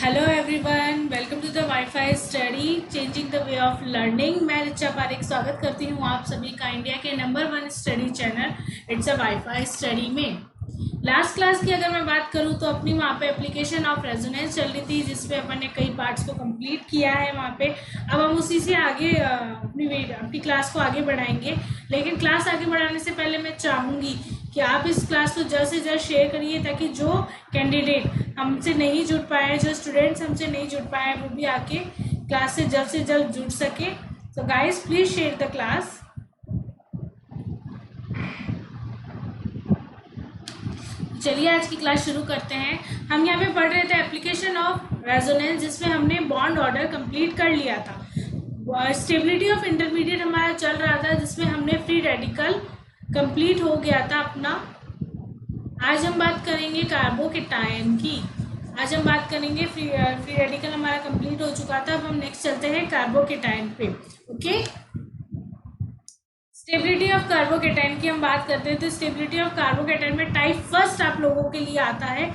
Hello everyone, welcome to the WiFi study changing the way of learning. मैं रिचा पारेख स्वागत करती हूँ आप सभी का इंडिया के number 1 study channel it's a wifi study में। लास्ट क्लास की अगर मैं बात करूँ तो अपनी वहाँ पे एप्लीकेशन ऑफ रेजोनेंस चल रही थी, जिसपे अपन ने कई पार्ट्स को कंप्लीट किया है वहाँ पे। अब हम उसी से आगे अपनी क्लास को आगे बढ़ाएंगे। लेकिन क्लास आगे बढ़ाने से पहले मैं चाहूँगी कि आप इस क्लास को जल्द से जल्द शेयर करिए, ताकि जो कैंडिडेट हमसे नहीं जुड़ पाए, जो स्टूडेंट्स हमसे नहीं जुड़ पाए, वो भी आके क्लास से जल्द जुड़ सके। So guys, please share the class. चलिए आज की क्लास शुरू करते हैं। हम यहाँ पे पढ़ रहे थे एप्लीकेशन ऑफ रेजोनेंस, जिसमें हमने बॉन्ड ऑर्डर कंप्लीट कर लिया था। स्टेबिलिटी ऑफ इंटरमीडिएट हमारा चल रहा था, जिसमें हमने फ्री रेडिकल कंप्लीट हो गया था अपना। आज हम बात करेंगे कार्बोकेटायन की। आज हम बात करेंगे फ्री रेडिकल हमारा कंप्लीट हो चुका था। अब हम नेक्स्ट चलते हैं कार्बोकेटायन पे। ओके, स्टेबिलिटी ऑफ कार्बोकेटायन की हम बात करते हैं। तो स्टेबिलिटी ऑफ कार्बोकेटायन में टाइप फर्स्ट आप लोगों के लिए आता है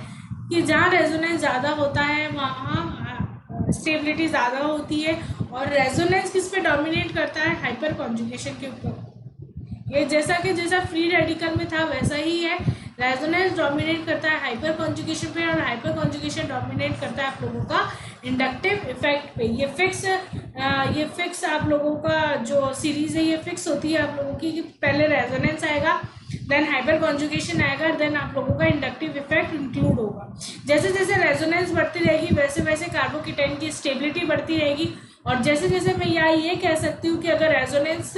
कि जहाँ रेजोनेंस ज़्यादा होता है वहाँ स्टेबिलिटी ज़्यादा होती है। और रेजोनेंस किस पे डोमिनेट करता है? हाइपर कॉन्जुगेशन के ऊपर। ये जैसा फ्री रेडिकल में था वैसा ही है। रेजोनेंस डोमिनेट करता है हाइपर कॉन्जुगेशन पे, और हाइपर कॉन्जुगेशन डोमिनेट करता है आप लोगों का इंडक्टिव इफेक्ट पे। ये फिक्स आप लोगों का जो सीरीज है ये फिक्स होती है आप लोगों की, कि पहले रेजोनेंस आएगा, देन हाइपर कॉन्जुगेशन आएगा, देन आप लोगों का इंडक्टिव इफेक्ट इंक्लूड होगा। जैसे जैसे रेजोनेंस बढ़ती रहेगी वैसे वैसे कार्बोकेटायन की स्टेबिलिटी बढ़ती रहेगी। और जैसे जैसे मैं यहाँ ये कह सकती हूँ कि अगर रेजोनेंस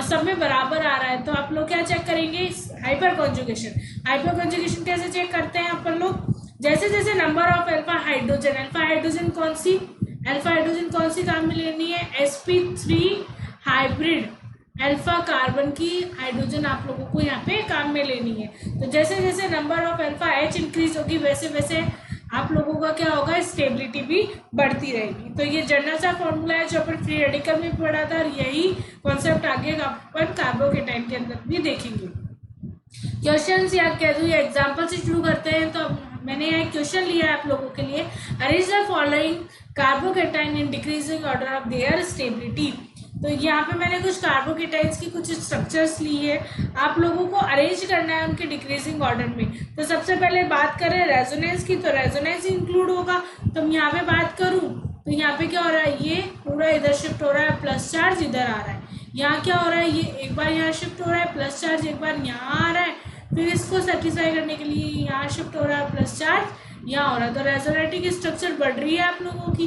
सब में बराबर आ रहा है तो आप लोग क्या चेक करेंगे? Hyper conjugation. हाइपर कॉन्जुगेशन कैसे चेक करते हैं अपन लोग? जैसे जैसे नंबर ऑफ अल्फा हाइड्रोजन कौन सी काम में लेनी है? sp3 हाइब्रिड अल्फा कार्बन की हाइड्रोजन आप लोगों को यहाँ पे काम में लेनी है। तो जैसे जैसे number of alpha H increase होगी वैसे वैसे आप लोगों का क्या होगा? स्टेबिलिटी भी बढ़ती रहेगी। तो ये जनरल सा फॉर्मूला है जो अपन फ्री रेडिकल में पढ़ा था, और यही कॉन्सेप्ट आगे अपन कार्बोकेटायन के अंदर भी देखेंगे। क्वेश्चंस या कह दूँ या एग्जाम्पल से शुरू करते हैं। तो मैंने यहाँ एक क्वेश्चन लिया है आप लोगों के लिए। Arrange the following carbocation in decreasing order of their stability. तो यहाँ पे मैंने कुछ कार्बोकेटाइन्स की कुछ स्ट्रक्चर्स ली है, आप लोगों को अरेंज करना है उनके डिक्रीजिंग ऑर्डर में। तो सबसे पहले बात करें रेजोनेंस की, तो रेजोनेंस इंक्लूड होगा। तो मैं यहाँ पे बात करूँ तो यहाँ पे क्या हो रहा है? ये पूरा इधर शिफ्ट हो रहा है, प्लस चार्ज इधर आ रहा है। यहाँ क्या हो रहा है? ये एक बार यहाँ शिफ्ट हो रहा है, प्लस चार्ज एक बार यहाँ आ रहा है, फिर इसको सेटिस्फाई करने के लिए यहाँ शिफ्ट हो रहा है, प्लस चार्ज यहाँ हो रहा है। तो रेजोनेटिक स्ट्रक्चर बढ़ रही है आप लोगों की,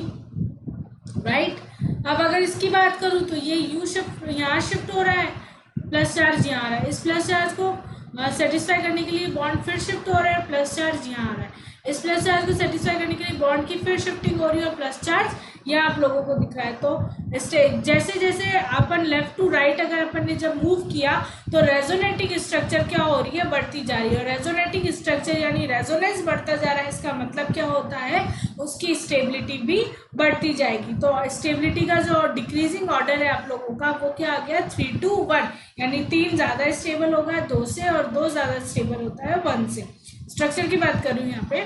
राइट। अब अगर इसकी बात करूँ तो ये यू शिफ्ट यहाँ शिफ्ट हो रहा है, प्लस चार्ज यहाँ आ रहा है। इस प्लस चार्ज को सेटिस्फाई करने के लिए बॉन्ड फिर शिफ्ट हो रहा है, प्लस चार्ज यहाँ आ रहा है। इस प्लस चार्ज को सेटिस्फाई करने के लिए बॉन्ड की फिर शिफ्टिंग हो रही है, और प्लस चार्ज यहाँ आप लोगों को दिख रहा है। तो जैसे जैसे अपन लेफ्ट टू राइट अगर अपन ने जब मूव किया तो रेजोनेटिक स्ट्रक्चर क्या हो रही है? बढ़ती जा रही है। और रेजोनेटिक स्ट्रक्चर यानी रेजोनेंस बढ़ता जा रहा है, इसका मतलब क्या होता है? उसकी स्टेबिलिटी भी बढ़ती जाएगी। तो स्टेबिलिटी का जो डिक्रीजिंग ऑर्डर है आप लोगों का वो क्या आ गया? 3 to 1, यानी 3 ज़्यादा स्टेबल होगा 2 से, और 2 ज़्यादा स्टेबल होता है 1 से। स्ट्रक्चर की बात करूँ यहाँ पे।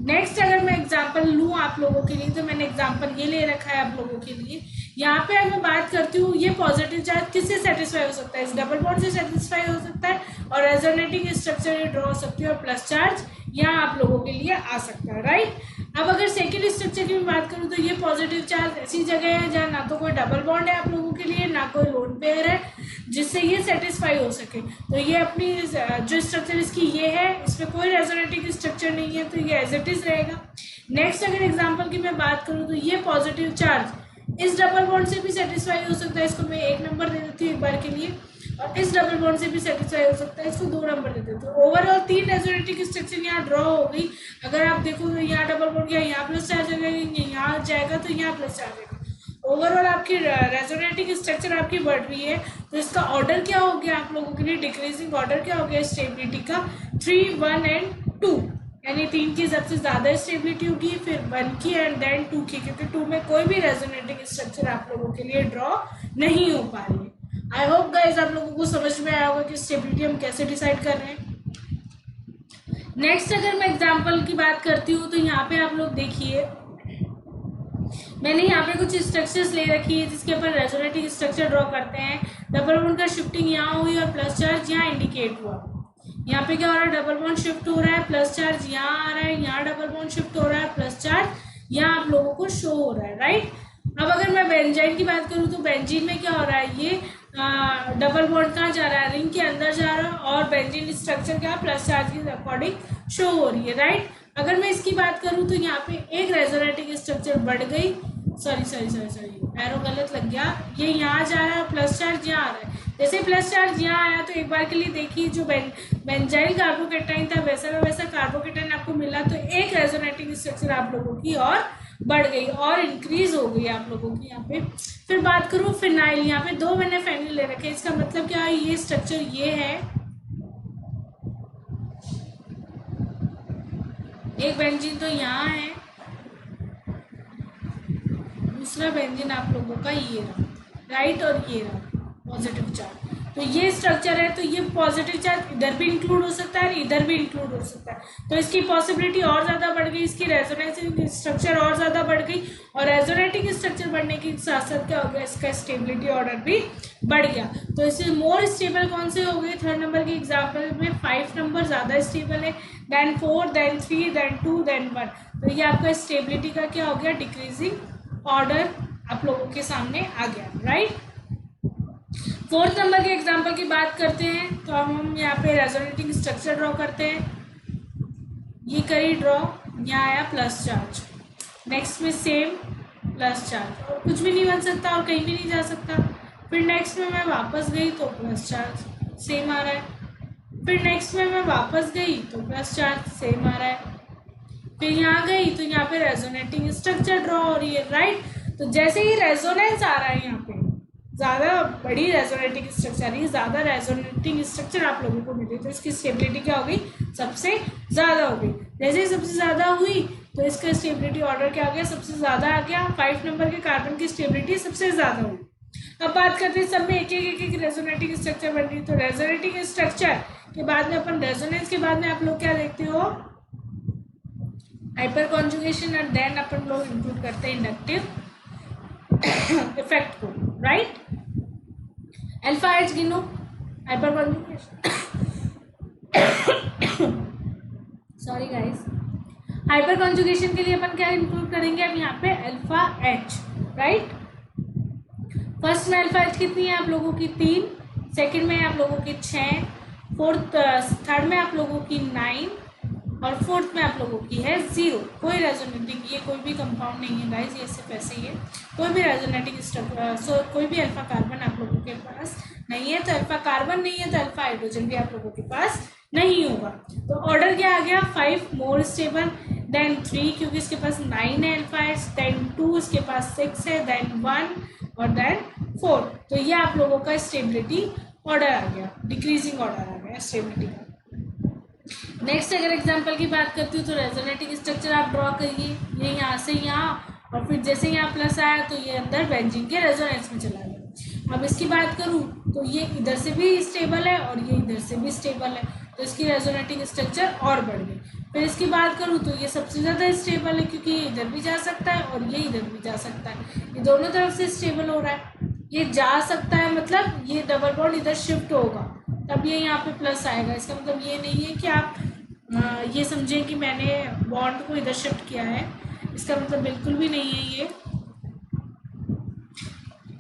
नेक्स्ट अगर मैं एग्जांपल लूँ आप लोगों के लिए, तो मैंने एग्जांपल ये ले रखा है आप लोगों के लिए। यहाँ पे अगर मैं बात करती हूँ, ये पॉजिटिव चार्ज किससे सेटिस्फाई हो सकता है? इस डबल बॉन्ड से सेटिस्फाई हो सकता है, और रेजोनेटिंग स्ट्रक्चर ये ड्रॉ हो सकती है, और प्लस चार्ज यहाँ आप लोगों के लिए आ सकता है, राइट। अब अगर सेकेंड स्ट्रक्चर की मैं बात करूँ तो ये पॉजिटिव चार्ज ऐसी जगह है जहाँ ना तो कोई डबल बॉन्ड है आप लोगों के लिए, ना कोई लोन पेयर है जिससे ये सेटिस्फाई हो सके। तो ये अपनी जो स्ट्रक्चर इसकी ये है, इसमें कोई रेजोनेटिंग स्ट्रक्चर नहीं है, तो ये एज इट इज रहेगा। नेक्स्ट अगर एग्जांपल की मैं बात करूँ तो ये पॉजिटिव चार्ज इस डबल बॉन्ड से भी सेटिस्फाई हो सकता है, इसको मैं 1 नंबर दे देती हूँ एक बार के लिए, और इस डबल बॉन्ड से भी सेटिस्फाई हो सकता है, इसको 2 नंबर दे देते हैं। ओवरऑल 3 रेजोनेटिक स्ट्रक्चर यहाँ ड्रॉ हो गई। अगर आप देखो तो यहाँ डबल बॉन्ड या यहाँ प्लस चार्ज आएगा, यहाँ जाएगा तो यहाँ प्लस चार्ज आएगा। ओवरऑल आपकी रेजोनेटिक स्ट्रक्चर आपकी बढ़ रही है। तो इसका ऑर्डर क्या हो गया आप लोगों के लिए? डिक्रीजिंग ऑर्डर क्या हो गया स्टेबिलिटी का? 3, 1 and 2, यानी 3 की सबसे ज़्यादा स्टेबिलिटी होगी, फिर 1 की, एंड देन 2 की, क्योंकि 2 में कोई भी रेजोनेटिक स्ट्रक्चर आप लोगों के लिए ड्रॉ नहीं हो पा रही है। आई होप गाइज आप लोगों को समझ में आया होगा कि स्टेबिलिटी हम कैसे डिसाइड कर रहे हैं। नेक्स्ट अगर मैं एग्जांपल की बात करती हूँ तो यहाँ पे आप लोग देखिए, मैंने यहाँ पे कुछ स्ट्रक्चर्स ले रखी है जिसके ऊपर रेजोनेटिंग स्ट्रक्चर ड्रॉ करते हैं। डबल बॉन्ड का शिफ्टिंग यहाँ हुई और प्लस चार्ज यहाँ इंडिकेट हुआ। यहाँ पे क्या हो रहा है, डबल बॉन्ड शिफ्ट हो रहा है, प्लस चार्ज यहाँ आ रहा है, यहाँ डबल बॉन्ड शिफ्ट हो रहा है, प्लस चार्ज यहाँ आप लोगों को शो हो रहा है, राइट। अब अगर मैं बेंजीन की बात करूँ तो बेंजीन में क्या हो रहा है, ये डबल बॉन्ड कहाँ जा रहा है, रिंग के अंदर जा रहा है और बेंजीन स्ट्रक्चर क्या प्लस चार्ज के अकॉर्डिंग शो हो रही है, राइट। अगर मैं इसकी बात करूँ तो यहाँ पे एक रेजोनेटिंग स्ट्रक्चर बढ़ गई, सॉरी एरो गलत लग गया, ये यहाँ जा रहा है, प्लस चार्ज यहाँ आ रहा है। जैसे प्लस चार्ज यहाँ आया तो एक बार के लिए देखिए जो बेंजाइल कार्बोकेटाइन था वैसा का वैसा कार्बोकेटाइन आपको मिला, तो एक रेजोनेटिंग स्ट्रक्चर आप लोगों की और बढ़ गई और इंक्रीज हो गई आप लोगों की यहाँ पे। फिर बात करूँ फिनाइल, यहाँ पे दो मैंने फेनिल ले रखे, इसका मतलब क्या है, ये स्ट्रक्चर ये है, एक बेंजीन तो यहाँ है, दूसरा बेंजीन आप लोगों का ये रहा, राइट, और ये रहा पॉजिटिव चार्ज। तो ये स्ट्रक्चर है, तो ये पॉजिटिव चार्ज इधर भी इंक्लूड हो सकता है, इधर भी इंक्लूड हो सकता है, तो इसकी पॉसिबिलिटी और ज़्यादा बढ़ गई, इसकी रेजोनेटिंग स्ट्रक्चर और ज़्यादा बढ़ गई, और रेजोनेटिंग स्ट्रक्चर बढ़ने के साथ साथ क्या हो गया, इसका स्टेबिलिटी ऑर्डर भी बढ़ गया। तो इससे मोर स्टेबल कौन से हो गए, थर्ड नंबर के एग्जाम्पल में 5 नंबर ज़्यादा स्टेबल है, देन 4, देन 3, देन 2, देन 1। तो ये आपका स्टेबिलिटी का क्या हो गया, डिक्रीजिंग ऑर्डर आप लोगों के सामने आ गया, राइट। फोर्थ नंबर के एग्जाम्पल की बात करते हैं तो हम यहाँ पे रेजोनेटिंग स्ट्रक्चर ड्रॉ करते हैं, ये करी ड्रॉ, यहाँ आया प्लस चार्ज, नेक्स्ट में सेम प्लस चार्ज, और कुछ भी नहीं बन सकता और कहीं भी नहीं जा सकता। फिर नेक्स्ट में मैं वापस गई तो प्लस चार्ज सेम आ रहा है, फिर नेक्स्ट में मैं वापस गई तो प्लस चार्ज सेम आ रहा है, फिर यहाँ गई तो यहाँ पे रेजोनेटिंग स्ट्रक्चर ड्रॉ हो रही है, राइट। तो जैसे ही रेजोनेंस आ रहा है, यहाँ पे ज़्यादा बड़ी रेजोनेटिंग स्ट्रक्चर है, ज़्यादा रेजोनेटिंग स्ट्रक्चर आप लोगों को मिली, तो इसकी स्टेबिलिटी क्या हो गई, सबसे ज़्यादा हो गई। जैसे ही सबसे ज़्यादा हुई तो इसका स्टेबिलिटी ऑर्डर क्या आ गया, सबसे ज़्यादा आ गया, 5 नंबर के कार्बन की स्टेबिलिटी सबसे ज़्यादा हुई। अब बात करते हैं सब में एक एक रेजोनेटिंग स्ट्रक्चर बन रही, तो रेजोनेटिंग स्ट्रक्चर के बाद में अपन रेजोनेंस के बाद में आप लोग क्या देखते हो, हाइपर कॉन्जुगेशन, और देन अपन लोग इंक्लूड करते हैं इंडक्टिव इफेक्ट को, राइट। अल्फा एच गिनो, hyper conjugation, sorry guys, hyper conjugation के लिए अपन क्या इंक्लूड करेंगे अब यहाँ पे, अल्फा एच, राइट। फर्स्ट में अल्फा एच कितनी है आप लोगों की, 3, सेकंड में आप लोगों की 6, थर्ड में आप लोगों की 9, और फोर्थ में आप लोगों की है 0। कोई रेजोनेटिंग, ये कोई भी कंपाउंड नहीं है गाइस, ये सिर्फ ऐसे ही है, कोई भी रेजोनेटिंग स्ट्रक्चर, कोई भी अल्फा कार्बन आप लोगों के पास नहीं है, तो अल्फा कार्बन नहीं है तो अल्फा हाइड्रोजन भी आप लोगों के पास नहीं होगा। तो ऑर्डर क्या आ गया, 5 मोर स्टेबल, देन 3 क्योंकि इसके पास 9 है अल्फा एच, देन 2 इसके पास 6 है, देन 1 और देन 4। तो ये आप लोगों का स्टेबिलिटी ऑर्डर आ गया, डिक्रीजिंग ऑर्डर आ गया स्टेबिलिटी का। नेक्स्ट अगर एग्जांपल की बात करती हूँ तो रेजोनेटिंग स्ट्रक्चर आप ड्रॉ करिए, ये यहाँ से यहाँ, और फिर जैसे यहाँ प्लस आया तो ये अंदर बेंजीन के रेजोनेंस में चला गया। अब इसकी बात करूँ तो ये इधर से भी स्टेबल है और ये इधर से भी स्टेबल है, तो इसकी रेजोनेटिंग स्ट्रक्चर और बढ़ गई। फिर इसकी बात करूँ तो ये सबसे ज़्यादा स्टेबल है क्योंकि ये इधर भी जा सकता है और ये इधर भी जा सकता है, ये दोनों तरफ से स्टेबल हो रहा है, ये जा सकता है मतलब ये डबल बॉन्ड इधर शिफ्ट होगा तब ये यहाँ पे प्लस आएगा। इसका मतलब ये नहीं है कि आप ये समझें कि मैंने बॉन्ड को इधर शिफ्ट किया है, इसका मतलब बिल्कुल भी नहीं है। ये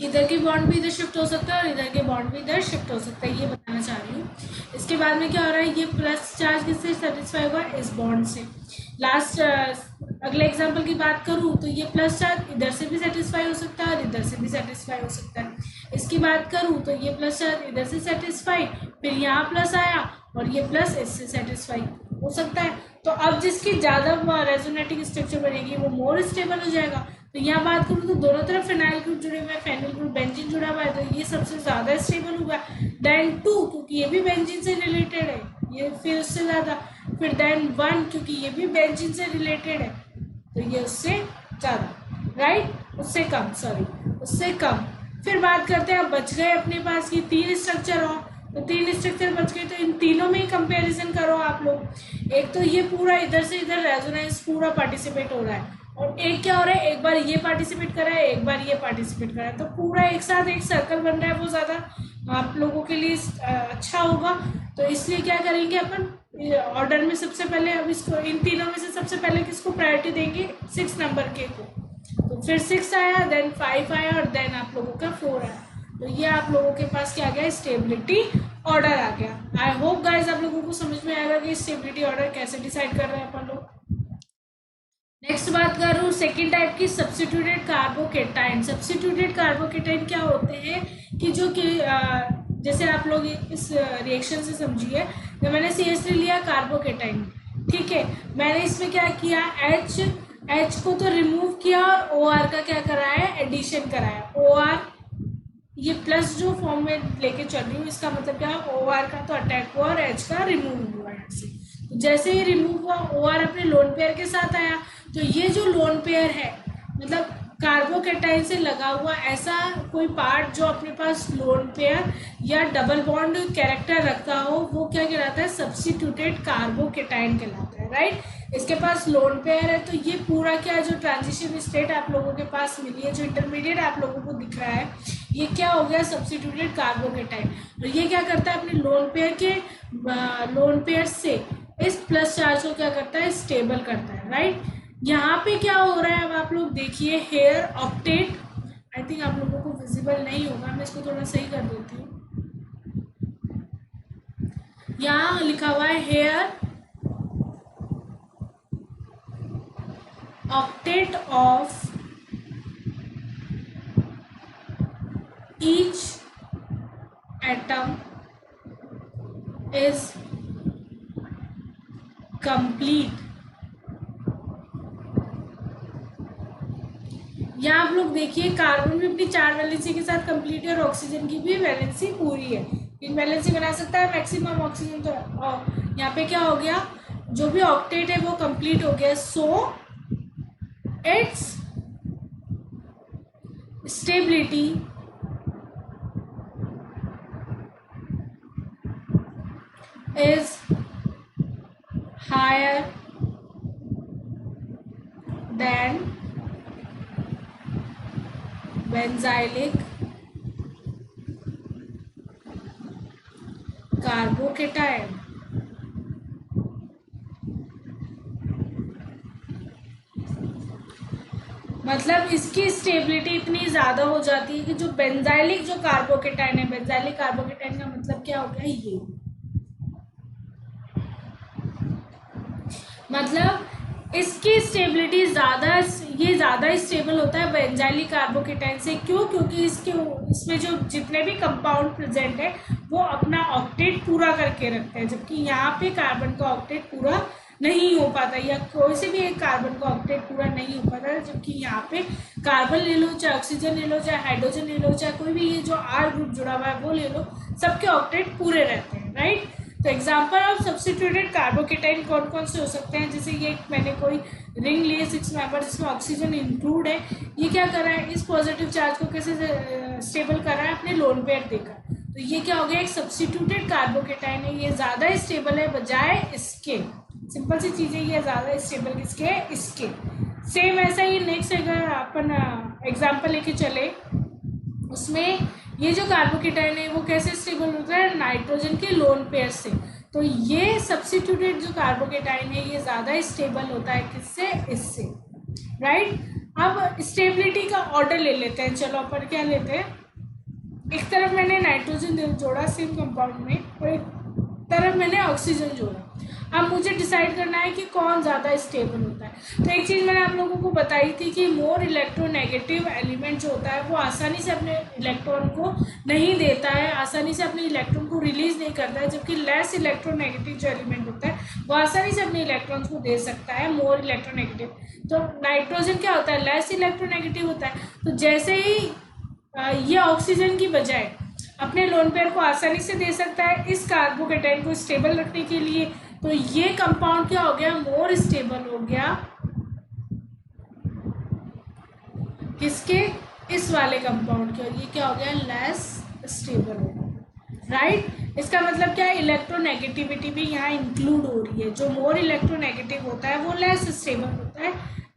इधर के बॉन्ड भी इधर शिफ्ट हो सकता है और इधर के बॉन्ड भी इधर शिफ्ट हो सकता है, ये बताना चाह रही हूँ। इसके बाद में क्या हो रहा है, ये प्लस चार्ज किससे सेटिस्फाई हुआ, इस बॉन्ड से। लास्ट अगले एग्जांपल की बात करूँ तो ये प्लस चार्ज इधर से भी सेटिस्फाई हो सकता है और इधर से भी सेटिस्फाई हो सकता है। इसकी बात करूँ तो ये प्लस चार्ज इधर से सेटिस्फाई, फिर यहाँ प्लस आया और ये प्लस इससे सेटिस्फाई हो सकता है। तो अब जिसकी ज़्यादा रेजोनेटिंग स्ट्रक्चर बनेगी वो मोर स्टेबल हो जाएगा। तो यहाँ बात करूँ तो दोनों तरफ फिनाइल ग्रुप जुड़े हुए हैं, फेनिल ग्रुप बेंजीन जुड़ा हुआ है, तो ये सबसे ज़्यादा स्टेबल हुआ देन 2 क्योंकि ये भी बेंजीन से रिलेटेड है, ये फिर उससे ज़्यादा, फिर देन 1 क्योंकि ये भी बेंजीन से रिलेटेड है तो ये उससे ज़्यादा, राइट, उससे कम, सॉरी उससे कम। फिर बात करते हैं, अब बच गए अपने पास ये 3 स्ट्रक्चर और, तो 3 स्ट्रक्चर बच गए, तो इन तीनों में ही कंपैरिजन करो आप लोग। एक तो ये पूरा इधर से इधर रेजोनेंस पूरा पार्टिसिपेट हो रहा है और एक क्या हो रहा है, एक बार ये पार्टिसिपेट कर रहा है, एक बार ये पार्टिसिपेट कर रहा है, तो पूरा एक साथ एक सर्कल बन रहा है, वो ज़्यादा आप लोगों के लिए अच्छा होगा। तो इसलिए क्या करेंगे अपन ऑर्डर में सबसे पहले अब इसको इन तीनों में से सबसे पहले किसको प्रायोरिटी देंगे, 6 नंबर के को। तो फिर 6 आया, देन 5 आया और देन आप लोगों का 4 आया। तो ये आप लोगों के पास क्या आ गया, स्टेबिलिटी ऑर्डर आ गया। आई होप गाइज आप लोगों को समझ में आएगा कि स्टेबिलिटी ऑर्डर कैसे डिसाइड कर रहे हैं अपन लोग। नेक्स्ट बात करूँ सेकेंड टाइप की, सब्स्टिट्यूटेड कार्बोकेटाइन। सब्स्टिट्यूटेड कार्बोकेटाइन क्या होते हैं कि जो कि जैसे आप लोग इस रिएक्शन से समझिए, जब मैंने CH3 लिया कार्बोकेटाइन, ठीक है, मैंने इसमें क्या किया, H को तो रिमूव किया और OR का क्या कराया, एडिशन कराया। OR ये प्लस जो फॉर्म में लेके चल रही हूँ, इसका मतलब क्या है, OR का तो अटैक हुआ और H का रिमूव हुआ यहाँ से। तो जैसे ही रिमूव हुआ, OR अपने लोन पेयर के साथ आया, तो ये जो लोन पेयर है मतलब कार्बोकेटाइन से लगा हुआ ऐसा कोई पार्ट जो अपने पास लोन पेयर या डबल बॉन्ड कैरेक्टर रखता हो, वो क्या कहलाता है, सब्स्टिट्यूटेड कार्बोकेटाइन कहलाता है, राइट। इसके पास लोन पेयर है, तो ये पूरा क्या जो ट्रांजिशन स्टेट आप लोगों के पास मिली है, जो इंटरमीडिएट आप लोगों को दिख रहा है, ये क्या हो गया, सब्स्टिट्यूटेड कार्बोकेटाइन। और ये क्या करता है, अपने लोन पेयर से इस प्लस चार्ज को क्या करता है, स्टेबल करता है, राइट। यहाँ पे क्या हो रहा है, अब आप लोग देखिए, हेयर ऑक्टेट, आई थिंक आप लोगों को विजिबल नहीं होगा, मैं इसको थोड़ा सही कर देती हूँ। यहाँ लिखा हुआ है here octet of each atom is complete. यहाँ आप लोग देखिए, कार्बन भी अपनी 4 वैलेंसी के साथ कंप्लीट है और ऑक्सीजन की भी वैलेंसी पूरी है। इन वैलेंसी बना सकता है मैक्सिमम ऑक्सीजन, तो यहाँ पे क्या हो गया, जो भी ऑक्टेट है वो कंप्लीट हो गया। So its stability is higher than benzylic carbocation. मतलब इसकी स्टेबिलिटी इतनी ज़्यादा हो जाती है कि जो बेंजाइलिक जो कार्बोकेटाइन है, बेंजाइलिक कार्बोकेटाइन का मतलब क्या हो गया, ये मतलब इसकी स्टेबिलिटी ज़्यादा, ये ज़्यादा स्टेबल होता है बेंजाइलिक कार्बोकेटाइन से। क्यों? क्योंकि इसमें जो जितने भी कंपाउंड प्रेजेंट है वो अपना ऑक्टेट पूरा करके रखते हैं, जबकि यहाँ पे कार्बन का ऑक्टेट पूरा नहीं हो पाता, या कोई से भी एक कार्बन का ऑक्टेट पूरा नहीं हो पाता, जबकि यहाँ पे कार्बन ले लो, चाहे ऑक्सीजन ले लो, चाहे हाइड्रोजन ले लो, चाहे कोई भी ये जो R ग्रुप जुड़ा हुआ है वो ले लो, सबके ऑक्टेट पूरे रहते हैं, राइट। तो एग्जाम्पल ऑफ सब्स्टिट्यूटेड कार्बोकेटाइन कौन कौन से हो सकते हैं, जैसे ये मैंने कोई रिंग लिए 6 मेंबर जिसमें ऑक्सीजन इंक्लूड है, ये क्या कर रहा है, इस पॉजिटिव चार्ज को कैसे स्टेबल कर रहा है, अपने लोन पेयर देकर। तो ये क्या हो गया, एक सब्स्टिट्यूटेड कार्बोकेटाइन है, ये ज़्यादा स्टेबल है बजाय इसके। सिंपल सी चीज़ है, ये ज़्यादा स्टेबल किसके, इसके। सेम ऐसा ही नेक्स्ट अगर अपन एग्जाम्पल लेके चले, उसमें ये जो कार्बोकेटाइन है वो कैसे स्टेबल होता है, नाइट्रोजन के लोन पेयर से। तो ये सब्स्टिट्यूटेड जो कार्बोकेटाइन है ये ज़्यादा स्टेबल होता है किससे, इससे, राइट। अब स्टेबिलिटी का ऑर्डर ले लेते हैं, चलो अपन क्या लेते हैं, एक तरफ मैंने नाइट्रोजन जोड़ा सेम कंपाउंड में और एक तरफ मैंने ऑक्सीजन जोड़ा। अब मुझे डिसाइड करना है कि कौन ज़्यादा स्टेबल होता है। तो एक चीज़ मैंने आप लोगों को बताई थी कि मोर इलेक्ट्रोनेगेटिव एलिमेंट जो होता है वो आसानी से अपने इलेक्ट्रॉन को नहीं देता है, आसानी से अपने इलेक्ट्रॉन को रिलीज नहीं करता है, जबकि लेस इलेक्ट्रोनेगेटिव जो एलिमेंट होता है वो आसानी से अपने इलेक्ट्रॉन्स को दे सकता है, मोर इलेक्ट्रोनेगेटिव। तो नाइट्रोजन क्या होता है, लेस इलेक्ट्रोनेगेटिव होता है। तो जैसे ही ये ऑक्सीजन की बजाय अपने लोन पेयर को आसानी से दे सकता है इस कार्बोकेटाइन को स्टेबल रखने के लिए, तो ये कंपाउंड क्या हो गया, मोर स्टेबल हो गया किसके, इस वाले कंपाउंड के, और ये क्या हो गया, लेस स्टेबल हो गया, राइट। इसका मतलब क्या है, इलेक्ट्रोनेगेटिविटी भी यहाँ इंक्लूड हो रही है। जो मोर इलेक्ट्रोनेगेटिव होता है वो लेस स्टेबल होता है,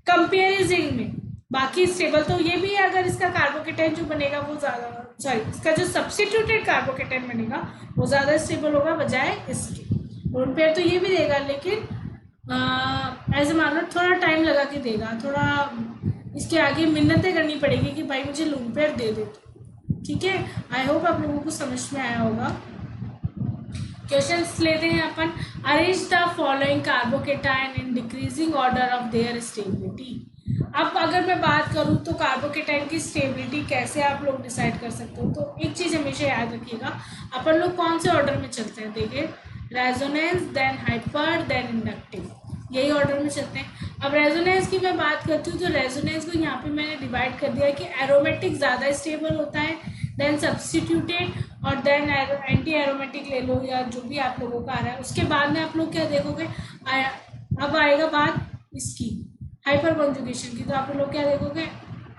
कंपेरिजन में। बाकी स्टेबल तो ये भी है, अगर इसका कार्बोकेटाइन जो बनेगा वो ज़्यादा, सॉरी इसका जो सब्स्टिट्यूटेड कार्बोकेटाइन बनेगा वो ज़्यादा स्टेबल होगा बजाय इसके। लोन पेयर तो ये भी देगा, लेकिन ऐसे मान लो थोड़ा टाइम लगा के देगा, थोड़ा इसके आगे मिन्नतें करनी पड़ेगी कि भाई मुझे लोन पेयर दे दो। ठीक है, आई होप आप लोगों को समझ में आया होगा। क्वेश्चंस लेते हैं अपन। Arrange the following carbocation in decreasing order of their stability. अब अगर मैं बात करूं तो कार्बोकेटाइन की स्टेबिलिटी कैसे आप लोग डिसाइड कर सकते हो, तो एक चीज़ हमेशा याद रखिएगा, अपन लोग कौन से ऑर्डर में चलते हैं। देखिए, resonance, then hyper, then inductive, यही ऑर्डर में चलते हैं। अब रेजोनेंस की मैं बात करती हूँ तो रेजोनेंस को यहाँ पे मैंने डिवाइड कर दिया कि एरोमेटिक ज़्यादा स्टेबल होता है, देन सब्स्टिट्यूटेड, और देन एंटी एरोमेटिक ले लो या जो भी आप लोगों का आ रहा है। उसके बाद में आप लोग क्या देखोगे, अब आएगा बात इसकी हाइपर कॉन्जुगेशन की, तो आप लोग क्या देखोगे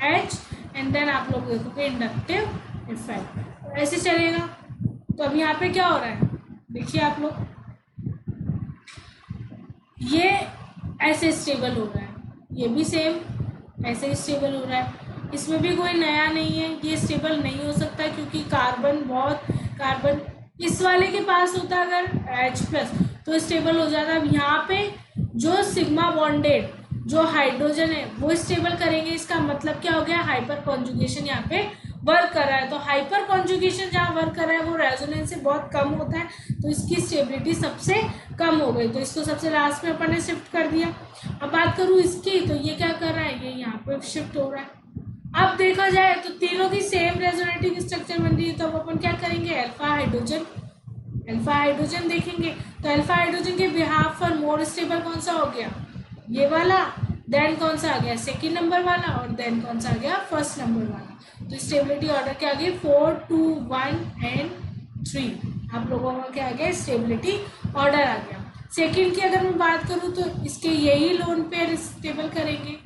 H, एंड देन आप लोग देखोगे इंडक्टिव इफेक्ट, ऐसे चलेगा। तो अब यहाँ पे क्या हो रहा है, देखिए आप लोग, ये ऐसे स्टेबल हो रहा है, ये भी सेम ऐसे ही स्टेबल हो रहा है, इसमें भी कोई नया नहीं है, ये स्टेबल नहीं हो सकता क्योंकि कार्बन इस वाले के पास होता अगर H+ तो स्टेबल हो जाता। अब यहाँ पे जो सिग्मा बॉन्डेड जो हाइड्रोजन है वो स्टेबल करेंगे, इसका मतलब क्या हो गया, हाइपर कॉन्जुगेशन यहाँ पे वर्क कर रहा है। तो हाइपर कॉन्जुगेशन जहाँ वर्क कर रहा है वो रेजोनेंस से बहुत कम होता है, तो इसकी स्टेबिलिटी सबसे कम हो गई, तो इसको सबसे लास्ट में अपन ने शिफ्ट कर दिया। अब बात करूँ इसकी, तो ये क्या कर रहा है, ये यहाँ पे शिफ्ट हो रहा है। अब देखा जाए तो तीनों की सेम रेजोनेटिंग स्ट्रक्चर बन रही है, तो अब अपन क्या करेंगे, अल्फा हाइड्रोजन देखेंगे। तो अल्फा हाइड्रोजन के बिहाफ पर मोर स्टेबल कौन सा हो गया, ये वाला, देन कौन सा आ गया सेकेंड नंबर वाला, और देन कौन सा आ गया फर्स्ट नंबर वाला। तो स्टेबिलिटी ऑर्डर क्या आ गई, 4, 2, 1 एंड 3, आप लोगों का क्या आ गया, स्टेबिलिटी ऑर्डर आ गया। सेकेंड की अगर मैं बात करूँ तो इसके यही लोन पेयर स्टेबल करेंगे,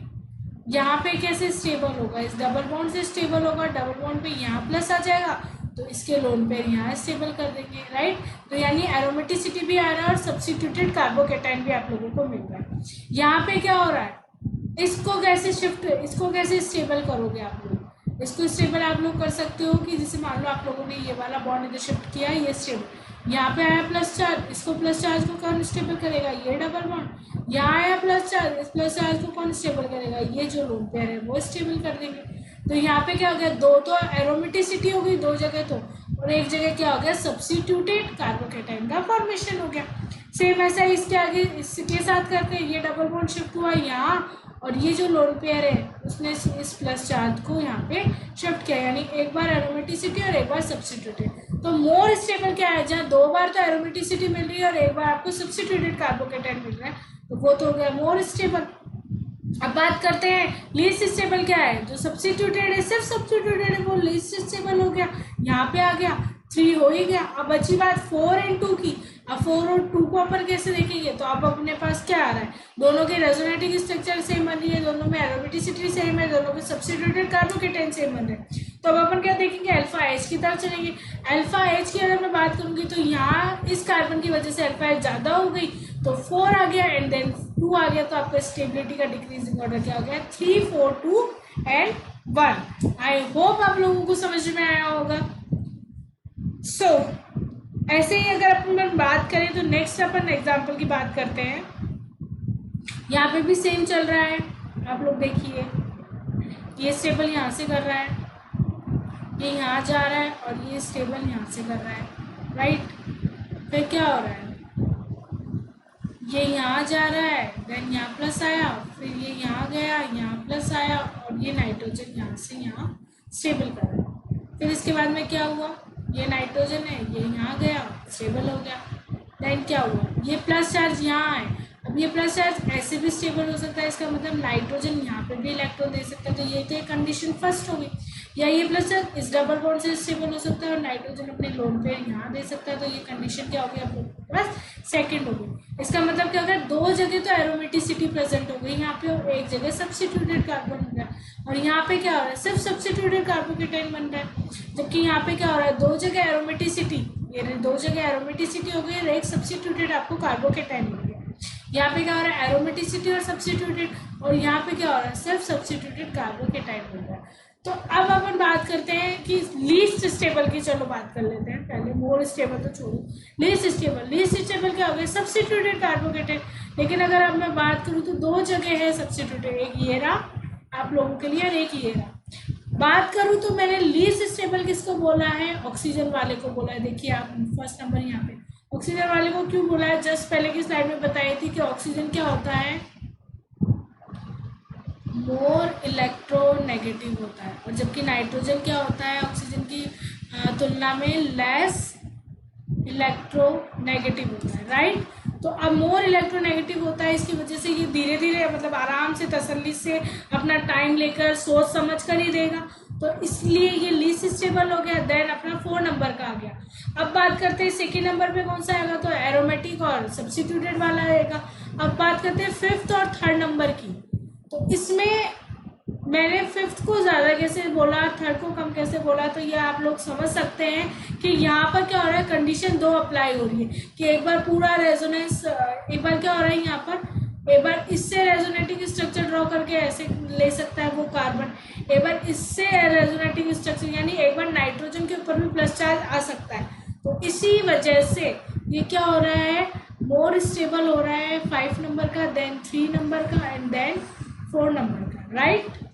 यहाँ पे कैसे स्टेबल होगा, इस डबल बॉन्ड से स्टेबल होगा, डबल बॉन्ड पे यहाँ प्लस आ जाएगा तो इसके लोन पेयर यहाँ स्टेबल कर देंगे, राइट। तो यानी एरोमेटिसिटी भी आ रहा है और सब्स्टिट्यूटेड कार्बोकेटाइन भी आप लोगों को मिल रहा है। यहाँ पे क्या हो रहा है, इसको कैसे स्टेबल करोगे आप लोग, इसको स्टेबल आप लोग कर सकते हो कि जैसे मान लो आप लोगों ने ये वाला बॉन्ड इधर शिफ्ट किया, ये स्टेबल, यहाँ पे आया प्लस चार्ज, इसको प्लस चार्ज को कौन स्टेबल करेगा, ये डबल बॉन्ड, यहाँ आया प्लस चार्ज, इस प्लस चार्ज को कौन स्टेबल करेगा, ये जो लोन पेयर है वो स्टेबल कर देंगे। तो यहाँ पे क्या हो गया, दो तो एरोमेटिसिटी हो गई दो जगह तो, और एक जगह क्या हो गया, सब्स्टिट्यूटेड कार्बोकेटाइन का फॉर्मेशन हो गया। सेम ऐसा इसके आगे इसके साथ करते हैं, ये डबल बॉन्ड शिफ्ट हुआ यहाँ, और ये जो लोन पेयर है उसने इस प्लस चार्ज को यहाँ पे शिफ्ट किया, यानी एक बार एरोमेटिसिटी और एक बार सब्स्टिट्यूटेड। तो मोर स्टेबल क्या है, जहाँ दो बार तो एरोमेटिसिटी मिल रही है और एक बार आपको सब्स्टिट्यूटेड कार्बोकेटाइन मिल रहा है, तो वो तो हो गया मोर स्टेबल। अब बात करते हैं लीस्ट स्टेबल क्या है, जो सब्स्टिट्यूटेड है, सिर्फ सब्स्टिट्यूटेड है वो लीस्ट स्टेबल हो गया, यहाँ पे आ गया 3 हो ही गया। अब अच्छी बात 4 और 2 की, अब 4 और 2 को अपन कैसे देखेंगे, तो अब अपने पास क्या आ रहा है, दोनों के रेजोनेटिंग स्ट्रक्चर सेम बन रही है, दोनों में एरोमेटिसिटी सेम है, दोनों के सब्स्टिट्यूटेड कार्बोकेटाइन सेम बन रहे हैं। तो अब अपन क्या देखेंगे, अल्फा H की तरफ चलेंगे। अल्फा H की अगर मैं बात करूंगी तो यहाँ इस कार्बन की वजह से अल्फा H ज़्यादा हो गई तो 4 आ गया एंड देन 2 आ गया, तो आपका स्टेबिलिटी का डिक्रीजिंग ऑर्डर क्या हो गया, 3, 4, 2 एंड 1। आई होप आप लोगों को समझ में आया होगा। सो ऐसे ही अगर अपन बात करें तो नेक्स्ट अपन एग्जाम्पल की बात करते हैं। यहाँ पे भी सेम चल रहा है, आप लोग देखिए, ये स्टेबल यहाँ से कर रहा है, ये यहाँ जा रहा है और ये स्टेबल यहाँ से कर रहा है, राइट। फिर क्या हो रहा है, ये यहाँ जा रहा है, देन यहाँ प्लस आया, फिर ये यहाँ गया, यहाँ प्लस आया, और ये नाइट्रोजन यहाँ से यहाँ स्टेबल कर रहा है। फिर इसके बाद में क्या हुआ, ये नाइट्रोजन है, ये यहाँ गया, स्टेबल हो गया। देन क्या हुआ, ये प्लस चार्ज यहाँ है, अब ये प्लस चार्ज ऐसे भी स्टेबल हो सकता है, इसका मतलब नाइट्रोजन यहाँ पे भी इलेक्ट्रॉन दे सकता है, तो ये तो कंडीशन फर्स्ट होगी। या ये प्लस चार्ज इस डबल बॉन्ड से स्टेबल हो सकता है और नाइट्रोजन अपने लोन पे यहाँ दे सकता है, तो ये कंडीशन क्या होगी आप लोगों के पास, सेकेंड होगी। इसका मतलब क्या होगा, दो जगह तो एरोमेटिसिटी प्रेजेंट हो गई यहाँ पे और एक जगह सब्स्टिट्यूटेड कार्बन हो गया, और यहाँ पे क्या हो रहा है, सिर्फ सब्स्टिट्यूटेड कार्बोकेटाइन बन रहा है, जबकि यहाँ पे क्या हो रहा है, दो जगह एरोमेटिसिटी, ये दो जगह एरोमेटिसिटी हो गई और एक सब्स्टिट्यूटेड आपको कार्बोकेटाइन मिल गया। यहाँ पे क्या हो रहा है, एरोमेटिसिटी और सब्स्टिट्यूटेड, और यहाँ पे क्या हो रहा है, सिर्फ सब्स्टिट्यूटेड कार्बोकेटाइन हो रहा है। तो अब अपन बात करते हैं कि लीस्ट स्टेबल की, चलो बात कर लेते हैं पहले, मोर स्टेबल तो छोड़ो, लीस्ट स्टेबल क्या हो गया, सब्स्टिट्यूटेड कार्बोकेटाइन। लेकिन अगर अब मैं बात करूँ तो दो जगह है सब्स्टिट्यूटेड, एक ये रहा आप लोगों के लिए और एक ये रहा। बात करूँ तो मैंने लीस्ट स्टेबल किसको बोला है, ऑक्सीजन वाले को बोला है। देखिए आप फर्स्ट नंबर यहाँ पे ऑक्सीजन वाले को क्यों बोला है, जस्ट पहले की स्लाइड में बताई थी कि ऑक्सीजन क्या होता है, मोर इलेक्ट्रोनेगेटिव होता है, और जबकि नाइट्रोजन क्या होता है ऑक्सीजन की तुलना में लेस इलेक्ट्रोनेगेटिव होता है, राइट। तो अब मोर इलेक्ट्रोनेगेटिव होता है, इसकी वजह से ये धीरे धीरे मतलब आराम से तसल्ली से अपना टाइम लेकर सोच समझ कर ही देगा, तो इसलिए ये लीस्ट स्टेबल हो गया। देन अपना 4 नंबर का आ गया। अब बात करते हैं सेकेंड नंबर पे कौन सा आएगा, तो एरोमेटिक और सब्स्टिट्यूटेड वाला आएगा। अब बात करते हैं फिफ्थ और थर्ड नंबर की। तो इसमें मैंने फिफ्थ को ज़्यादा कैसे बोला, थर्ड को कम कैसे बोला, तो ये आप लोग समझ सकते हैं कि यहाँ पर क्या हो रहा है, कंडीशन दो अप्लाई हो रही है कि एक बार पूरा रेजोनेंस, एक बार क्या हो रहा है यहाँ पर, एक बार इससे रेजोनेटिंग स्ट्रक्चर ड्रॉ करके ऐसे ले सकता है वो कार्बन, एक बार इससे रेजोनेटिंग स्ट्रक्चर, यानी एक बार नाइट्रोजन के ऊपर भी प्लस चार्ज आ सकता है। तो इसी वजह से ये क्या हो रहा है, मोर स्टेबल हो रहा है 5 नंबर का, देन 3 नंबर का एंड देन 4 नंबर का, राइट।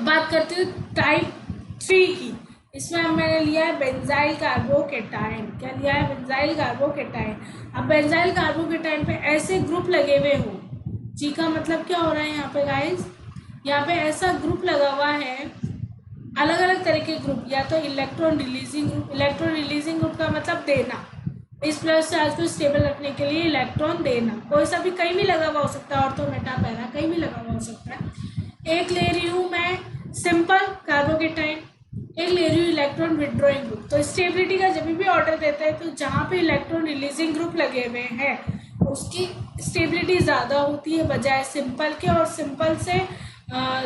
बात करते हैं टाइप 3 की। इसमें मैंने लिया है बेंजाइल कार्बोकेटाइन। क्या लिया है, बेंजाइल कार्बोकेटाइन। अब बेंजाइल कार्बोकेटाइन पे ऐसे ग्रुप लगे हुए हो, जी का मतलब क्या हो रहा है यहाँ पे गाइस, यहाँ पे ऐसा ग्रुप लगा हुआ है, अलग अलग तरह के ग्रुप, या तो electron releasing group. Electron releasing group का मतलब देना, इस प्लस चार्ज को स्टेबल रखने के लिए इलेक्ट्रॉन देना। कोई सा भी कहीं भी लगा हुआ हो सकता है, ऑर्थो मेटा पैरा कहीं भी लगा हुआ हो सकता है। एक ले रही हूँ मैं सिंपल कार्बोकेटाइन, एक ले रही हूँ इलेक्ट्रॉन विड्रॉइंग ग्रुप। तो स्टेबिलिटी का जब भी ऑर्डर देता है तो जहाँ पे इलेक्ट्रॉन रिलीजिंग ग्रुप लगे हुए हैं उसकी स्टेबिलिटी ज़्यादा होती है बजाय सिंपल के, और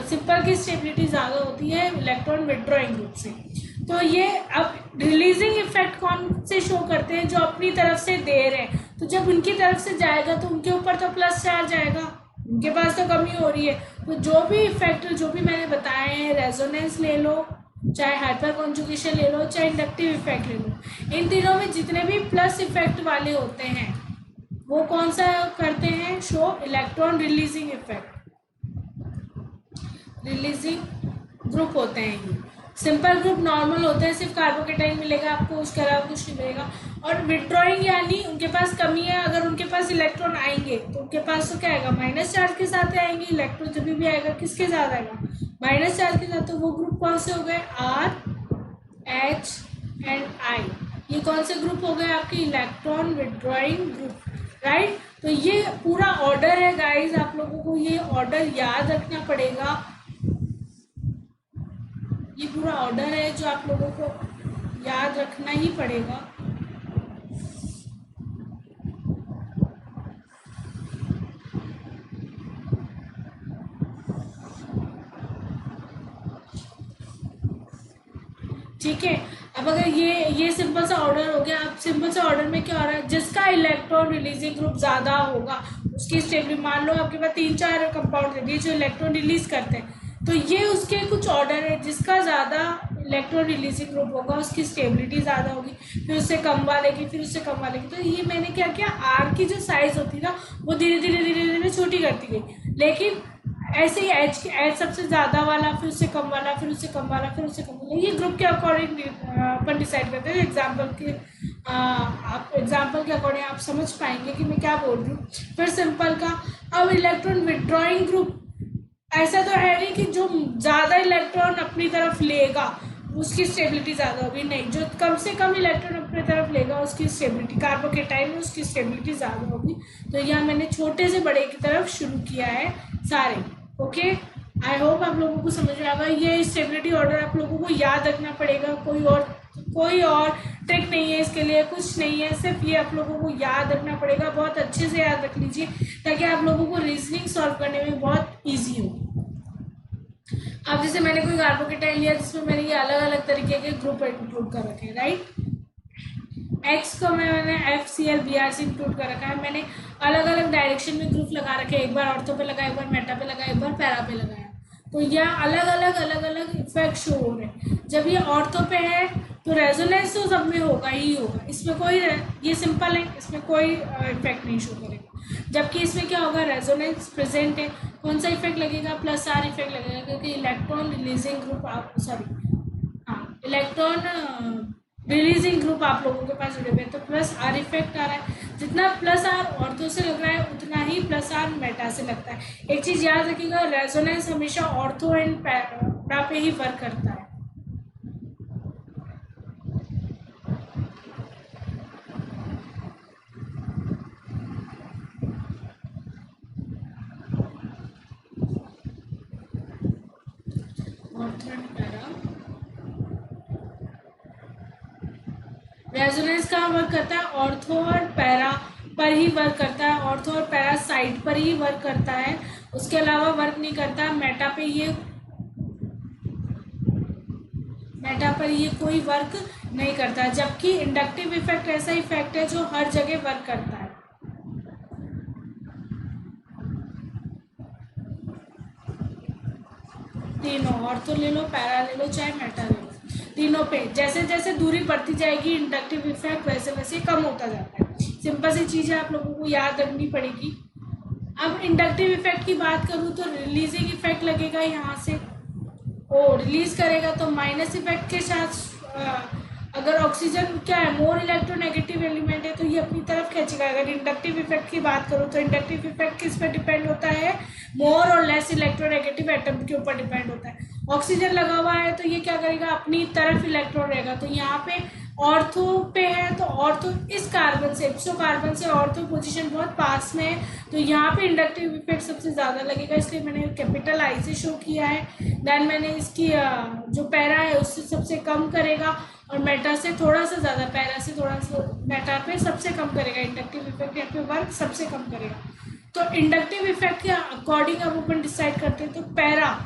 सिंपल की स्टेबिलिटी ज़्यादा होती है इलेक्ट्रॉन विड्रॉइंग ग्रुप से। तो ये अब रिलीजिंग इफेक्ट कौन से शो करते हैं, जो अपनी तरफ से दे रहे हैं। तो जब उनकी तरफ से जाएगा तो उनके ऊपर तो प्लस चार्ज आएगा, उनके पास तो कमी हो रही है। तो जो भी इफेक्ट जो भी मैंने बताए हैं, रेजोनेंस ले लो, चाहे हाइपर कॉन्जुगेशन ले लो, चाहे इंडक्टिव इफेक्ट ले लो, इन तीनों में जितने भी प्लस इफेक्ट वाले होते हैं वो कौन सा करते हैं, show electron releasing effect, releasing group होते हैं ये। सिंपल ग्रुप नॉर्मल होते हैं, सिर्फ कार्बोकेटाइन मिलेगा आपको, उसके अलावा कुछ नहीं मिलेगा। और विड्रॉइंग यानी उनके पास कमी है, अगर उनके पास इलेक्ट्रॉन आएंगे तो उनके पास तो क्या आएगा, माइनस चार्ज के साथ आएंगे। इलेक्ट्रॉन जब भी आएगा किसके साथ आएगा, माइनस चार्ज के साथ। तो वो ग्रुप कौन से हो गए, आर, एच एंड आई। ये कौन से ग्रुप हो गए आपके, इलेक्ट्रॉन विड्रॉइंग ग्रुप, राइट। तो ये पूरा ऑर्डर है गाइज, आप लोगों को ये ऑर्डर याद रखना पड़ेगा। ये पूरा ऑर्डर है जो आप लोगों को याद रखना ही पड़ेगा। ठीक है। अब अगर ये सिंपल सा ऑर्डर हो गया, अब सिंपल सा ऑर्डर में क्या हो रहा है, जिसका इलेक्ट्रॉन रिलीजिंग ग्रुप ज़्यादा होगा उसकी स्टेबिलिटी, मान लो आपके पास 3-4 कंपाउंड दे दिए जो इलेक्ट्रॉन रिलीज करते हैं, तो ये उसके कुछ ऑर्डर है, जिसका ज़्यादा इलेक्ट्रॉन रिलीजिंग ग्रुप होगा उसकी स्टेबिलिटी ज़्यादा होगी, फिर उससे कम वाले की, फिर उससे कम वाले की। तो ये मैंने क्या किया, आर की जो साइज होती ना वो धीरे धीरे छोटी करती गई, लेकिन ऐसे ही एच सबसे ज़्यादा वाला, फिर उससे कम वाला, फिर उससे कम वाला, फिर उससे कम वाला, ये ग्रुप के अकॉर्डिंग अपन डिसाइड करते हैं। आप एग्जाम्पल के अकॉर्डिंग आप समझ पाएंगे कि मैं क्या बोल रही हूँ। फिर सिंपल का, अब इलेक्ट्रॉन विड्रॉइंग ग्रुप ऐसा तो है नहीं कि जो ज़्यादा इलेक्ट्रॉन अपनी तरफ लेगा उसकी स्टेबिलिटी ज़्यादा होगी, नहीं, जो कम से कम इलेक्ट्रॉन अपनी तरफ लेगा उसकी स्टेबिलिटी, कार्बोकेटाइन में उसकी स्टेबिलिटी ज़्यादा होगी। तो यहाँ मैंने छोटे से बड़े की तरफ शुरू किया है सारे। ओके, आई होप आप लोगों को समझ में आएगा। ये स्टेबिलिटी ऑर्डर आप लोगों को याद रखना पड़ेगा, कोई और ट्रिक नहीं है इसके लिए, कुछ नहीं है, सिर्फ ये आप लोगों को याद रखना पड़ेगा। बहुत अच्छे से याद रख लीजिए ताकि आप लोगों को रीजनिंग सॉल्व करने में बहुत ईजी हो। अब जैसे मैंने कोई कार्बोकेटाइन लिया जिसमें मैंने ये अलग अलग तरीके के ग्रुप इंक्लूड कर रखे हैं, राइट। एक्स को मैंने FCl BRC इंक्लूड कर रखा है। मैंने अलग अलग डायरेक्शन में ग्रुप लगा रखे, एक बार ऑर्थो पे लगा, एक बार मेटा पे लगा, एक बार पैरा पे लगाया। तो यह अलग अलग इफेक्ट शो हो रहे हैं। जब ये ऑर्थो पे है तो रेजोनेंस तो सब में होगा ही होगा, इसमें कोई, ये सिंपल है, इसमें कोई इफेक्ट नहीं शो करेगा। जबकि इसमें क्या होगा, रेजोनेंस प्रेजेंट है, कौन सा इफेक्ट लगेगा, प्लस आर इफेक्ट लगेगा, क्योंकि electron releasing group electron releasing group आप लोगों के पास जुड़े हुए हैं, तो प्लस आर इफेक्ट आ रहा है। जितना प्लस आर ऑर्थो से लग रहा है उतना ही प्लस आर मेटा से लगता है। एक चीज याद रखिएगा, रेजोनेंस हमेशा ऑर्थो एंड पैरा पे ही वर्क करता है। ऑर्थो एंड पैरा, रेजोनेंस कहाँ वर्क करता है, ऑर्थो और पैरा पर ही वर्क करता है, ऑर्थो और पैरा साइड पर ही वर्क करता है, उसके अलावा वर्क नहीं करता। मेटा पर ये कोई वर्क नहीं करता। जबकि इंडक्टिव इफेक्ट ऐसा इफेक्ट है जो हर जगह वर्क करता है। तीनों, ऑर्थो ले लो, पैरा ले लो, चाहे मेटा ले लो, तीनों पे जैसे जैसे दूरी बढ़ती जाएगी इंडक्टिव इफेक्ट वैसे वैसे कम होता जाता है। सिंपल सी चीज़ है, आप लोगों को याद रखनी पड़ेगी। अब इंडक्टिव इफेक्ट की बात करूँ तो रिलीजिंग इफेक्ट लगेगा यहाँ से, ओ रिलीज करेगा तो माइनस इफेक्ट के साथ अगर ऑक्सीजन क्या है, मोर इलेक्ट्रोनेगेटिव एलिमेंट है तो ये अपनी तरफ खींचेगा। अगर इंडक्टिव इफेक्ट की बात करूँ तो इंडक्टिव इफेक्ट किस पर डिपेंड होता है, मोर और लेस इलेक्ट्रोनेगेटिव एटम के ऊपर डिपेंड होता है। ऑक्सीजन लगा हुआ है तो ये क्या करेगा, अपनी तरफ इलेक्ट्रॉन रहेगा। तो यहाँ पे ऑर्थो पे है तो ऑर्थो इस कार्बन से, इप्सो कार्बन से ऑर्थो पोजीशन बहुत पास में है, तो यहाँ पे इंडक्टिव इफेक्ट सबसे ज़्यादा लगेगा, इसलिए मैंने कैपिटल आई से शो किया है। देन मैंने इसकी जो पैरा है उससे सबसे कम करेगा और मेटा से थोड़ा सा ज़्यादा, पैरा से थोड़ा सा मेटा पे सबसे कम करेगा। इंडक्टिव इफेक्ट यहाँ पे वर्क सबसे कम करेगा। तो इंडक्टिव इफेक्ट के अकॉर्डिंग अब अपन डिसाइड करते हैं, तो पैरा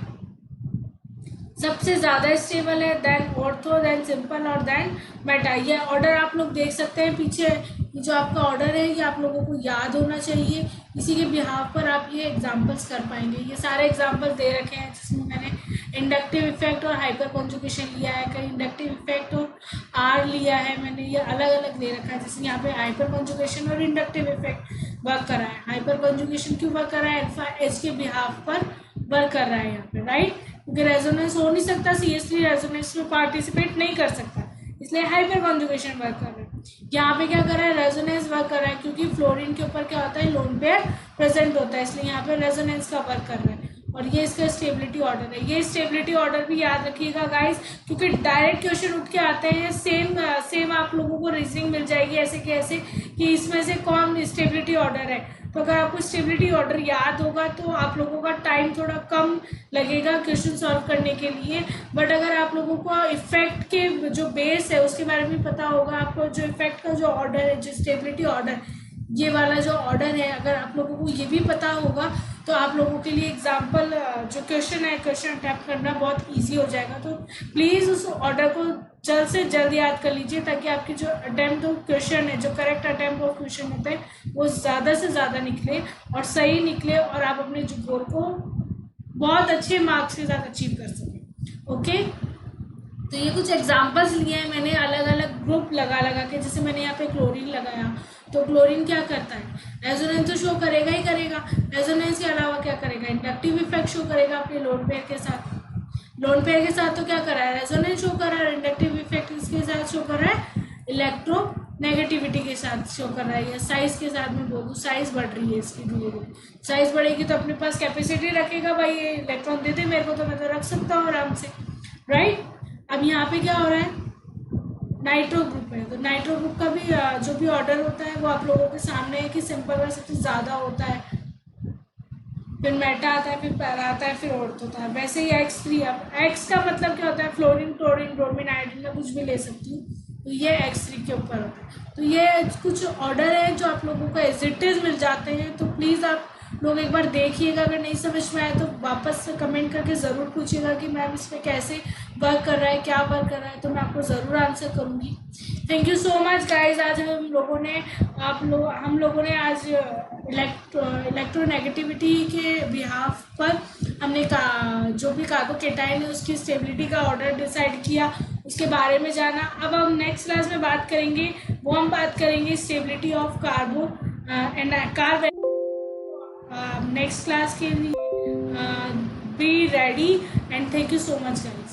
सबसे ज़्यादा स्टेबल है, देन ऑर्थो, देन सिंपल और देन मेटा। ये ऑर्डर आप लोग देख सकते हैं पीछे, ये जो आपका ऑर्डर है ये आप लोगों को याद होना चाहिए, इसी के बिहाफ पर आप ये एग्जांपल्स कर पाएंगे। ये सारे एग्जांपल दे रखे हैं जिसमें मैंने इंडक्टिव इफेक्ट और हाइपर कॉन्जुगेशन लिया है, कहीं इंडक्टिव इफेक्ट और आर लिया है मैंने, ये अलग अलग दे रखा है। जैसे यहाँ पे हाइपर कॉन्जुगेशन और इंडक्टिव इफेक्ट वर्क कर रहा है। हाइपर कॉन्जुगेशन क्यों वर्क कर रहा है, अल्फा एच के बिहाफ पर वर्क कर रहा है यहाँ पे, राइट, क्योंकि रेजोनेंस हो नहीं सकता, CH3 रेजोनेंस में पार्टिसिपेट नहीं कर सकता, इसलिए हाइपर कॉन्जुगेशन वर्क कर रहा है। यहाँ पे क्या कर रहा है, रेजोनेंस वर्क कर रहा है, क्योंकि फ्लोरीन के ऊपर क्या होता है, लोन पेयर प्रेजेंट होता है, इसलिए यहाँ पे रेजोनेंस का वर्क कर रहा है। और ये इसका स्टेबिलिटी ऑर्डर है। ये स्टेबिलिटी ऑर्डर भी याद रखिएगा गाइस, क्योंकि डायरेक्ट क्वेश्चन उठ के आते हैं, सेम आप लोगों को रीजनिंग मिल जाएगी ऐसे कि ऐसे कि इसमें से कौन स्टेबिलिटी ऑर्डर है। तो अगर आपको स्टेबिलिटी ऑर्डर याद होगा तो आप लोगों का टाइम थोड़ा कम लगेगा क्वेश्चन सॉल्व करने के लिए। बट अगर आप लोगों को इफेक्ट के जो बेस है उसके बारे में पता होगा, आपको जो इफेक्ट का जो ऑर्डर है, जो स्टेबिलिटी ऑर्डर, ये वाला जो ऑर्डर है, अगर आप लोगों को ये भी पता होगा तो आप लोगों के लिए एग्जाम्पल जो क्वेश्चन है, क्वेश्चन अटैम्प्ट करना बहुत ईजी हो जाएगा। तो प्लीज़ उस ऑर्डर को जल्द से जल्द याद कर लीजिए, ताकि आपकी जो अटैम्प्ट क्वेश्चन है, जो करेक्ट अटैम्प्ट ऑफ क्वेश्चन होता है वो ज़्यादा से ज़्यादा निकले और सही निकले, और आप अपने जो गोल को बहुत अच्छे मार्क्स के साथ अचीव कर सकें। ओके, तो ये कुछ एग्जाम्पल्स लिए हैं मैंने अलग अलग ग्रुप लगा के। जैसे मैंने यहाँ पे क्लोरीन लगाया, तो क्लोरीन क्या करता है, रेजोनेंस तो शो करेगा ही करेगा। रेजोनेंस के अलावा क्या करेगा, इंडक्टिव इफेक्ट शो करेगा अपने लोन पेयर के साथ। लोन पेयर के साथ तो क्या कर रहा है, रेजोनेंस शो कर रहा है। इंडक्टिव इफेक्ट इसके साथ शो कर रहा है, इलेक्ट्रो नेगेटिविटी के साथ शो कर रहा है, या साइज के साथ में बोल दूँ, साइज बढ़ रही है इसकी धीरे धीरे। साइज बढ़ेगी तो अपने पास कैपेसिटी रखेगा, भाई ये इलेक्ट्रॉन दे दे मेरे को तो मैं तो रख सकता हूँ आराम से, राइट। अब यहाँ पे क्या हो रहा है, नाइट्रो ग्रुप है, तो नाइट्रो ग्रुप का भी जो भी ऑर्डर होता है वो आप लोगों के सामने है कि सिंपल में सबसे ज़्यादा होता है, फिर मेटा आता है, फिर पैरा आता है, फिर ऑर्थो होता है। वैसे ही X3, अब X का मतलब क्या होता है, फ्लोरीन, क्लोरीन, ब्रोमीन, आयोडीन, मैं कुछ भी ले सकती हूँ, तो ये X3 के ऊपर होता है। तो ये कुछ ऑर्डर है जो आप लोगों को एज इट इज़ मिल जाते हैं, तो प्लीज़ आप लोग एक बार देखिएगा। अगर नहीं समझ में आए तो वापस से कमेंट करके ज़रूर पूछिएगा कि मैम इसमें कैसे वर्क कर रहा है, क्या वर्क कर रहा है, तो मैं आपको ज़रूर आंसर करूँगी। Thank you so much guys. आज हम लोगों ने आज इलेक्ट्रोनेगेटिविटी के बिहाफ पर हमने जो भी कार्बोकेटाइन है उसकी स्टेबिलिटी का ऑर्डर डिसाइड किया, उसके बारे में जाना। अब हम नेक्स्ट क्लास में बात करेंगे, हम बात करेंगे stability of कार्बो and carb. Next class के लिए be ready and thank you so much guys.